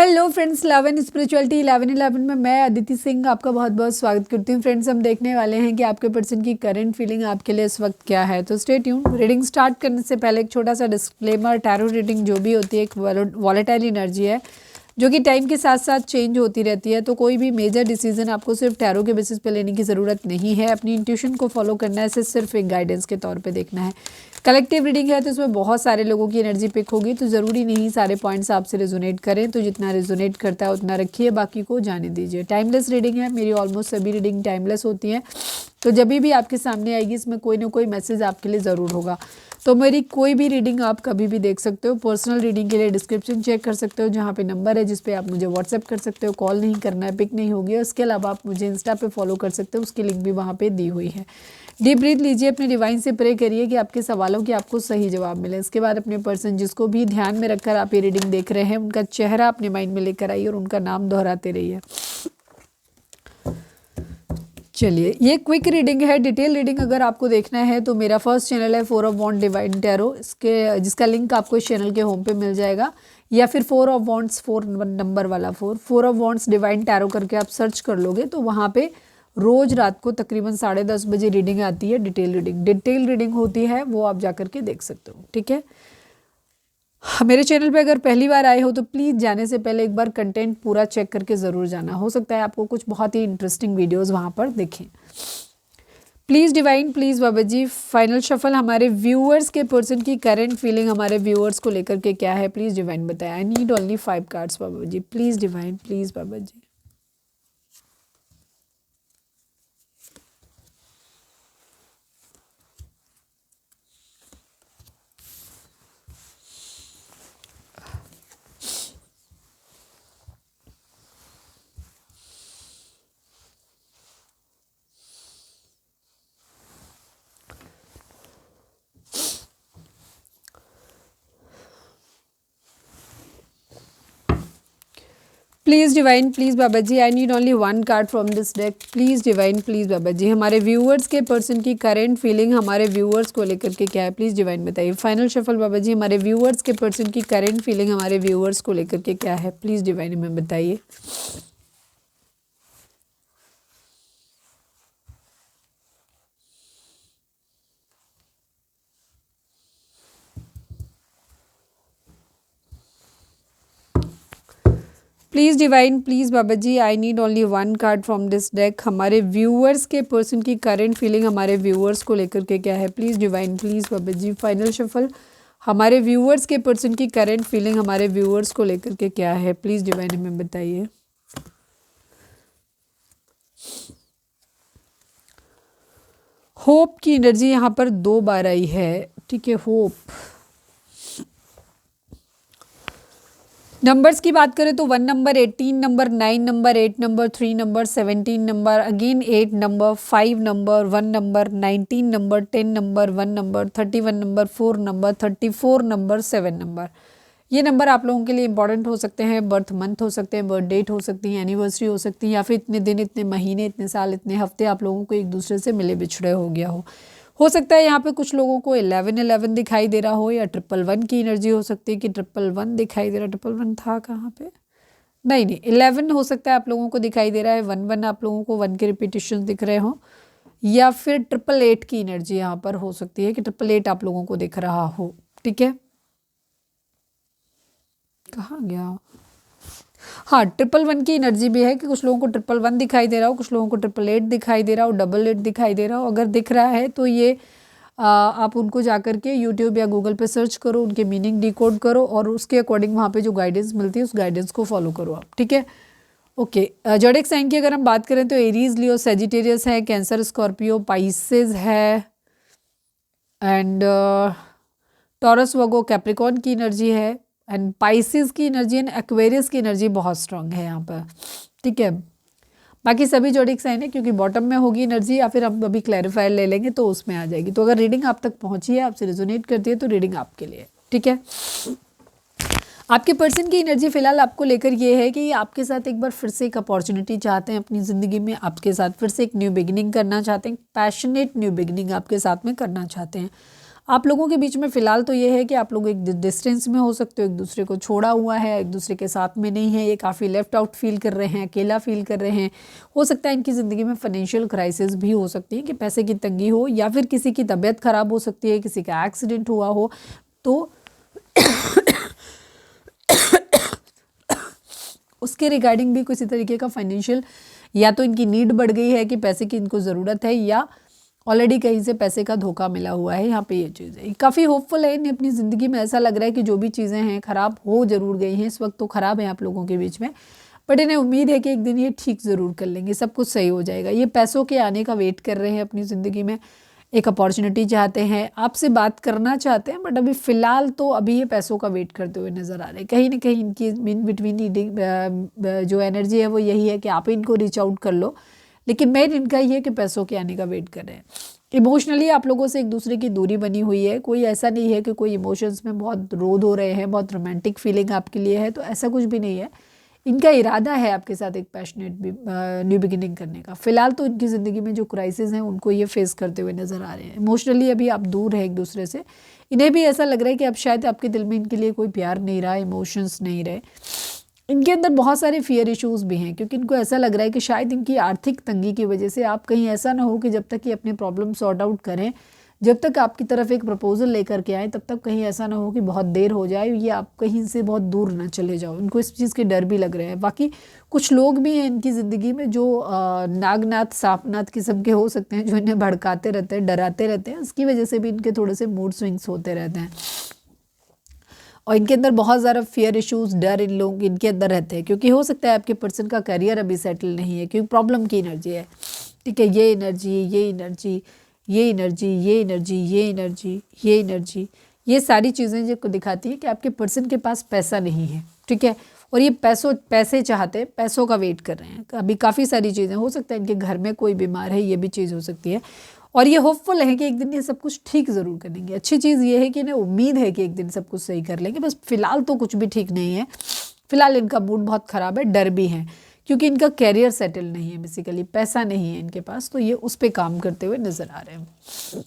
Hello friends, love and spirituality 1111 में मैं अदिति सिंह आपका बहुत बहुत स्वागत करती हूँ। फ्रेंड्स, हम देखने वाले हैं कि आपके पर्सन की करंट फीलिंग आपके लिए इस वक्त क्या है। तो स्टे ट्यून। रीडिंग स्टार्ट करने से पहले एक छोटा सा डिस्क्लेमर, टैरो रीडिंग जो भी होती है एक वॉलेटाइल एनर्जी है जो कि टाइम के साथ साथ चेंज होती रहती है। तो कोई भी मेजर डिसीजन आपको सिर्फ टैरो के बेसिस पे लेने की ज़रूरत नहीं है। अपनी इंट्यूशन को फॉलो करना है, इसे सिर्फ एक गाइडेंस के तौर पे देखना है। कलेक्टिव रीडिंग है तो इसमें बहुत सारे लोगों की एनर्जी पिक होगी, तो ज़रूरी नहीं सारे पॉइंट्स आपसे रेजोनेट करें। तो जितना रेजोनेट करता है उतना रखिए, बाकी को जाने दीजिए। टाइमलेस रीडिंग है, मेरी ऑलमोस्ट सभी रीडिंग टाइमलेस होती हैं। तो जब भी आपके सामने आएगी इसमें कोई ना कोई मैसेज आपके लिए ज़रूर होगा। तो मेरी कोई भी रीडिंग आप कभी भी देख सकते हो। पर्सनल रीडिंग के लिए डिस्क्रिप्शन चेक कर सकते हो, जहाँ पे नंबर है जिस पे आप मुझे व्हाट्सएप कर सकते हो। कॉल नहीं करना है, पिक नहीं होगी। इसके अलावा आप मुझे इंस्टा पे फॉलो कर सकते हो, उसकी लिंक भी वहाँ पे दी हुई है। डीप ब्रीथ लीजिए, अपने डिवाइन से प्रे करिए कि आपके सवालों के आपको सही जवाब मिले। इसके बाद अपने पर्सन जिसको भी ध्यान में रखकर आप ये रीडिंग देख रहे हैं उनका चेहरा अपने माइंड में लेकर आइए और उनका नाम दोहराते रहिए। चलिए, ये क्विक रीडिंग है। डिटेल रीडिंग अगर आपको देखना है तो मेरा फर्स्ट चैनल है 4 ऑफ वॉन्ड डिवाइन टैरो, इसके जिसका लिंक आपको इस चैनल के होम पे मिल जाएगा, या फिर 4 ऑफ वॉन्ड्स 4 नंबर वाला 4 ऑफ वॉन्ड्स डिवाइन टैरो करके आप सर्च कर लोगे तो वहाँ पे रोज रात को तकरीबन 10:30 बजे रीडिंग आती है। डिटेल रीडिंग होती है, वो आप जा करके देख सकते हो। ठीक है, मेरे चैनल पे अगर पहली बार आए हो तो प्लीज़ जाने से पहले एक बार कंटेंट पूरा चेक करके ज़रूर जाना। हो सकता है आपको कुछ बहुत ही इंटरेस्टिंग वीडियोस वहाँ पर दिखें। Please divine, please Baba ji, final shuffle हमारे व्यूअर्स के पर्सन की करंट फीलिंग हमारे व्यूअर्स को लेकर के क्या है, प्लीज़ डिवाइन बताएं। I need only 5 cards Baba ji, please divine, please Baba ji. Please divine, please Baba ji, I need only 1 card from this deck. Please divine, please बाबा जी, हमारे व्यूअर्स के पर्सन की करंट फीलिंग हमारे व्यूअर्स को लेकर के क्या है, प्लीज़ डिवाइन बताइए। फाइनल शफल बाबा जी, हमारे व्यूअर्स के पर्सन की करंट फीलिंग हमारे व्यूअर्स को लेकर के क्या है, प्लीज़ डिवाइन हमें बताइए। Please divine, please Baba ji, I need only 1 card from this deck. हमारे व्यूअर्स के पर्सन की करंट फीलिंग हमारे व्यूअर्स को लेकर के क्या है, please divine, please Baba ji. Final shuffle हमारे व्यूअर्स के पर्सन की करंट फीलिंग हमारे व्यूअर्स को लेकर के क्या है, प्लीज़ डिवाइन हमें बताइए। होप की एनर्जी यहाँ पर 2 बार आई है। ठीक है, होप। नंबर्स की बात करें तो 1 number, 18 number, 9 number, 8 number, 3 number, 17 number, again 8 number, 5 number, 1 number, 19 number, 10 number, 1 number, 31 number, 4 number, 34 number, 7 number. ये नंबर आप लोगों के लिए इंपॉर्टेंट हो सकते हैं। बर्थ मंथ हो सकते हैं, बर्थ डेट हो सकती है, एनिवर्सरी हो सकती है, या फिर इतने दिन, इतने महीने, इतने साल, इतने हफ्ते आप लोगों को एक दूसरे से मिले बिछड़े हो गया हो सकता है यहाँ पे कुछ लोगों को 1111 दिखाई दे रहा हो, या 111 की एनर्जी हो सकती है कि 111 दिखाई दे रहा है। 111 था कहाँ पे? नहीं, 11 हो सकता है आप लोगों को दिखाई दे रहा है। 11 आप लोगों को 1 के रिपीटेशन दिख रहे हो, या फिर 888 की एनर्जी यहाँ पर हो सकती है कि 888 आप लोगों को दिख रहा हो। ठीक है, कहाँ गया? हाँ, 111 की एनर्जी भी है कि कुछ लोगों को 111 दिखाई दे रहा हो, कुछ लोगों को 888 दिखाई दे रहा हो, 88 दिखाई दे रहा हो। अगर दिख रहा है तो ये आप उनको जाकर के यूट्यूब या गूगल पे सर्च करो, उनके मीनिंग डिकोड करो और उसके अकॉर्डिंग वहाँ पे जो गाइडेंस मिलती है उस गाइडेंस को फॉलो करो आप। ठीक है, ओके। ज़ोडिएक साइन की अगर हम बात करें तो एरीज, लियो, सेजिटेरियस है, कैंसर, स्कॉर्पियो, पाइसेस है, एंड टॉरस, वर्गो, कैप्रिकॉर्न की एनर्जी है, एंड पाइसेस की एनर्जी एंड एक्वेरियस की एनर्जी बहुत स्ट्रांग है यहाँ पर। ठीक है, बाकी सभी ज़ोडिएक साइन है क्योंकि बॉटम में होगी एनर्जी, या फिर हम अभी क्लैरिफायर ले लेंगे तो उसमें आ जाएगी। तो अगर रीडिंग आप तक पहुंची है, आपसे रेजोनेट करती है तो रीडिंग आपके लिए। ठीक है, आपके पर्सन की एनर्जी फिलहाल आपको लेकर ये है कि आपके साथ एक बार फिर से एक अपॉर्चुनिटी चाहते हैं अपनी ज़िंदगी में, आपके साथ फिर से एक न्यू बिगिनिंग करना चाहते हैं, पैशनेट न्यू बिगिनिंग आपके साथ में करना चाहते हैं। आप लोगों के बीच में फ़िलहाल तो ये है कि आप लोग एक डिस्टेंस में हो सकते हो, एक दूसरे को छोड़ा हुआ है, एक दूसरे के साथ में नहीं है, ये काफ़ी लेफ्ट आउट फील कर रहे हैं, अकेला फील कर रहे हैं। हो सकता है इनकी ज़िंदगी में फाइनेंशियल क्राइसिस भी हो सकती है कि पैसे की तंगी हो, या फिर किसी की तबीयत ख़राब हो सकती है, किसी का एक्सीडेंट हुआ हो, तो उसके रिगार्डिंग भी किसी तरीके का फाइनेंशियल, या तो इनकी नीड बढ़ गई है कि पैसे की इनको ज़रूरत है, या ऑलरेडी कहीं से पैसे का धोखा मिला हुआ है। यहाँ पे ये चीज़ है, काफ़ी होपफुल है इन्हें अपनी ज़िंदगी में। ऐसा लग रहा है कि जो भी चीज़ें हैं ख़राब हो ज़रूर गई हैं, इस वक्त तो ख़राब है आप लोगों के बीच में, बट इन्हें उम्मीद है कि एक दिन ये ठीक ज़रूर कर लेंगे, सब कुछ सही हो जाएगा। ये पैसों के आने का वेट कर रहे हैं अपनी ज़िंदगी में, एक अपॉर्चुनिटी चाहते हैं, आपसे बात करना चाहते हैं, बट अभी फ़िलहाल तो अभी ये पैसों का वेट करते हुए नज़र आ रहे हैं। कहीं ना कहीं इनकी इन बिटवीन जो एनर्जी है वो यही है कि आप इनको रीच आउट कर लो, लेकिन मेन इनका ये है कि पैसों के आने का वेट कर रहे हैं। इमोशनली आप लोगों से एक दूसरे की दूरी बनी हुई है। कोई ऐसा नहीं है कि कोई इमोशंस में बहुत रोध हो रहे हैं, बहुत रोमांटिक फीलिंग आपके लिए है, तो ऐसा कुछ भी नहीं है। इनका इरादा है आपके साथ एक पैशनेट न्यू बिगिनिंग करने का। फिलहाल तो इनकी ज़िंदगी में जो क्राइसिस हैं उनको ये फेस करते हुए नज़र आ रहे हैं। इमोशनली अभी आप दूर हैं एक दूसरे से। इन्हें भी ऐसा लग रहा है कि अब शायद आपके दिल में इनके लिए कोई प्यार नहीं रहा, इमोशंस नहीं रहे। इनके अंदर बहुत सारे फियर इश्यूज़ भी हैं, क्योंकि इनको ऐसा लग रहा है कि शायद इनकी आर्थिक तंगी की वजह से आप कहीं ऐसा ना हो कि जब तक ये अपने प्रॉब्लम सॉर्ट आउट करें, जब तक आपकी तरफ एक प्रपोजल लेकर के आए, तब तक कहीं ऐसा ना हो कि बहुत देर हो जाए, ये आप कहीं से बहुत दूर ना चले जाओ। इनको इस चीज़ के डर भी लग रहे हैं। बाकी कुछ लोग भी हैं इनकी ज़िंदगी में जो नागनाथ सांपनाथ किस्म के हो सकते हैं, जो इन्हें भड़काते रहते हैं, डराते रहते हैं। उसकी वजह से भी इनके थोड़े से मूड स्विंग्स होते रहते हैं, और इनके अंदर बहुत ज़्यादा फियर इश्यूज़, डर इन लोग इनके अंदर रहते हैं, क्योंकि हो सकता है आपके पर्सन का करियर अभी सेटल नहीं है, क्योंकि प्रॉब्लम की एनर्जी है। ठीक है, ये एनर्जी, ये एनर्जी, ये एनर्जी, ये एनर्जी, ये एनर्जी, ये एनर्जी, ये सारी चीज़ें जो दिखाती हैं कि आपके पर्सन के पास पैसा नहीं है। ठीक है, और ये पैसे चाहते हैं, पैसों का वेट कर रहे हैं। अभी काफ़ी सारी चीज़ें, हो सकता है इनके घर में कोई बीमार है, ये भी चीज़ हो सकती है। और ये होपफुल है कि एक दिन ये सब कुछ ठीक ज़रूर करेंगे। अच्छी चीज़ ये है कि इन्हें उम्मीद है कि एक दिन सब कुछ सही कर लेंगे। बस फिलहाल तो कुछ भी ठीक नहीं है। फिलहाल इनका मूड बहुत ख़राब है, डर भी है, क्योंकि इनका कैरियर सेटल नहीं है, बेसिकली पैसा नहीं है इनके पास, तो ये उस पर काम करते हुए नज़र आ रहे हैं।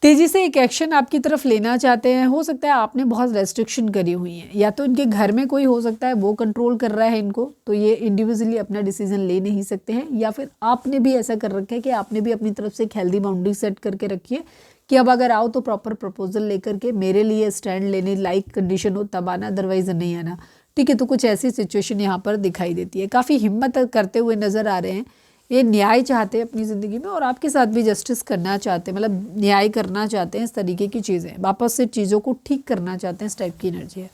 तेज़ी से एक एक्शन आपकी तरफ लेना चाहते हैं। हो सकता है आपने बहुत रेस्ट्रिक्शन करी हुई है, या तो इनके घर में कोई हो सकता है वो कंट्रोल कर रहा है इनको, तो ये इंडिविजुअली अपना डिसीजन ले नहीं सकते हैं, या फिर आपने भी ऐसा कर रखा है कि आपने भी अपनी तरफ से एक हेल्दी बाउंड्री सेट करके रखी है कि अब अगर आओ तो प्रॉपर प्रपोजल लेकर के मेरे लिए स्टैंड लेने लाइक कंडीशन हो तब आना, अदरवाइज नहीं आना। ठीक है, तो कुछ ऐसी सिचुएशन यहाँ पर दिखाई देती है। काफ़ी हिम्मत करते हुए नज़र आ रहे हैं। ये न्याय चाहते हैं अपनी ज़िंदगी में, और आपके साथ भी जस्टिस करना चाहते हैं, मतलब न्याय करना चाहते हैं। इस तरीके की चीज़ें वापस से चीज़ों को ठीक करना चाहते हैं, इस टाइप की एनर्जी है।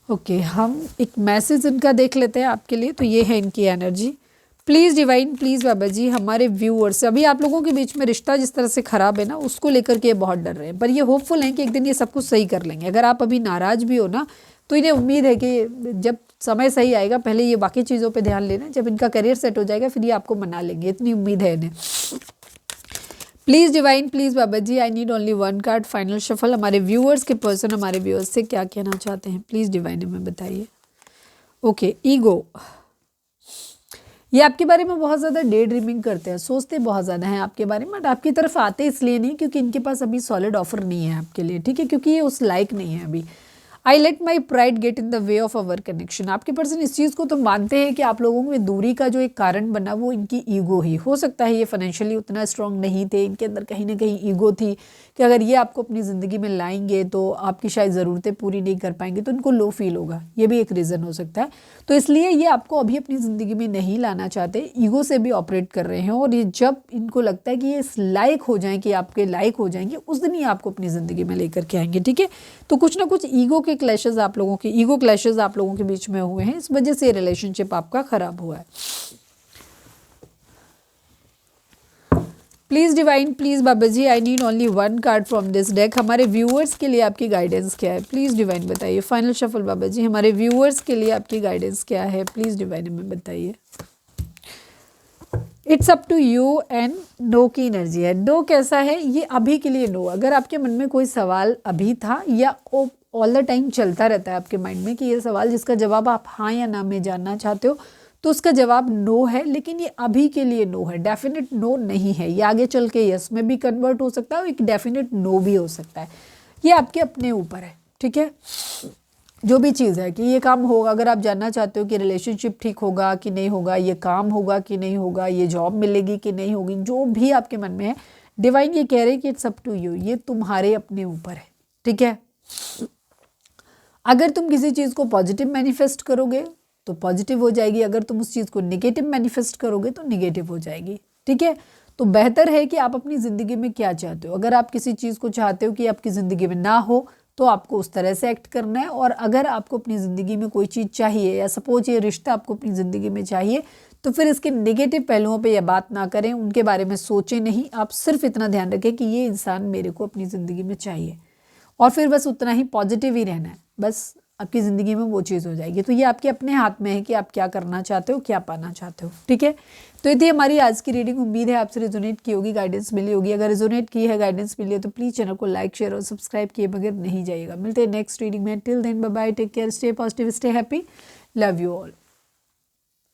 ओके, हम एक मैसेज इनका देख लेते हैं आपके लिए। तो ये है इनकी एनर्जी। प्लीज़ डिवाइन, प्लीज़ बाबा जी, हमारे व्यूअर्स, अभी आप लोगों के बीच में रिश्ता जिस तरह से ख़राब है ना, उसको लेकर के ये बहुत डर रहे हैं, पर ये होपफुल हैं कि एक दिन ये सब कुछ सही कर लेंगे। अगर आप अभी नाराज़ भी हो ना, तो इन्हें उम्मीद है कि जब समय सही आएगा, पहले ये बाकी चीज़ों पे ध्यान लेना, जब इनका करियर सेट हो जाएगा फिर ये आपको मना लेंगे, इतनी उम्मीद है इन्हें। Please divine, please Baba ji, I need only one card, final shuffle. हमारे व्यूअर्स के पर्सन हमारे व्यूअर्स से क्या कहना चाहते हैं, प्लीज़ डिवाइन हमें बताइए। ओके, ईगो, ये आपके बारे में बहुत ज़्यादा डे ड्रीमिंग करते हैं, सोचते बहुत ज़्यादा हैं आपके बारे में, बट आपकी तरफ आते इसलिए नहीं क्योंकि इनके पास अभी सॉलिड ऑफर नहीं है आपके लिए। ठीक है, क्योंकि ये उस लायक नहीं है अभी। I let my pride get in the way of our connection. आपके पर्सन इस चीज़ को तो मानते हैं कि आप लोगों में दूरी का जो एक कारण बना वो इनकी ईगो ही हो सकता है। ये फाइनेंशियली उतना स्ट्रांग नहीं थे, इनके अंदर कहीं ना कहीं ईगो थी कि अगर ये आपको अपनी ज़िंदगी में लाएंगे तो आपकी शायद ज़रूरतें पूरी नहीं कर पाएंगे, तो इनको लो फील होगा। ये भी एक रीज़न हो सकता है। तो इसलिए ये आपको अभी अपनी ज़िंदगी में नहीं लाना चाहते, ईगो से भी ऑपरेट कर रहे हैं। और ये जब इनको लगता है कि ये इस लायक हो जाएं, कि आपके लायक हो जाएंगे, उस दिन ही आपको अपनी ज़िंदगी में लेकर के आएंगे। ठीक है, तो कुछ ना कुछ ईगो के क्लैशेस आप लोगों के ईगो क्लैशेस आप लोगों के बीच में हुए हैं, इस वजह से रिलेशनशिप आपका खराब हुआ है। Please divine, please Baba ji, I need only one card from this deck. हमारे व्यूअर्स के लिए आपकी गाइडेंस क्या है, प्लीज़ डिवाइन बताइए। फाइनल शफल बाबा जी, हमारे व्यूअर्स के लिए आपकी गाइडेंस क्या है, प्लीज़ डिवाइन हमें बताइए। It's up to you and no की एनर्जी है। नो कैसा है ये, अभी के लिए नो। अगर आपके मन में कोई सवाल अभी था या ऑल द टाइम चलता रहता है आपके माइंड में कि ये सवाल जिसका जवाब आप हाँ या ना में जानना चाहते हो, तो उसका जवाब नो है, लेकिन ये अभी के लिए नो है, डेफिनेट नो नहीं है। ये आगे चल के यस में भी कन्वर्ट हो सकता है और एक डेफिनेट नो भी हो सकता है। ये आपके अपने ऊपर है, ठीक है। जो भी चीज़ है कि ये काम होगा, अगर आप जानना चाहते हो कि रिलेशनशिप ठीक होगा कि नहीं होगा, ये काम होगा कि नहीं होगा, ये जॉब मिलेगी कि नहीं होगी, जो भी आपके मन में है, डिवाइन ये कह रहे हैं कि इट्स अप टू यू, ये तुम्हारे अपने ऊपर है, ठीक है। अगर तुम किसी चीज़ को पॉजिटिव मैनिफेस्ट करोगे तो पॉजिटिव हो जाएगी, अगर तुम उस चीज़ को नेगेटिव मैनिफेस्ट करोगे तो नेगेटिव हो जाएगी, ठीक है। तो बेहतर है कि आप अपनी ज़िंदगी में क्या चाहते हो। अगर आप किसी चीज़ को चाहते हो कि आपकी ज़िंदगी में ना हो तो आपको उस तरह से एक्ट करना है, और अगर आपको अपनी ज़िंदगी में कोई चीज़ चाहिए या सपोज ये रिश्ता आपको अपनी ज़िंदगी में चाहिए, तो फिर इसके नेगेटिव पहलुओं पे यह बात ना करें, उनके बारे में सोचें नहीं। आप सिर्फ इतना ध्यान रखें कि ये इंसान मेरे को अपनी ज़िंदगी में चाहिए, और फिर बस उतना ही पॉजिटिव ही रहना है, बस आपकी ज़िंदगी में वो चीज़ हो जाएगी। तो ये आपके अपने हाथ में है कि आप क्या करना चाहते हो, क्या पाना चाहते हो, ठीक है। तो ये थी हमारी आज की रीडिंग। उम्मीद है आपसे रिजोनेट की होगी, गाइडेंस मिली होगी। अगर रिजोनेट की है, गाइडेंस मिली है, तो प्लीज़ चैनल को लाइक, शेयर और सब्सक्राइब किए बगैर नहीं जाइएगा। मिलते हैं नेक्स्ट रीडिंग में। Till then bye bye, take care, stay positive, stay happy, love you all.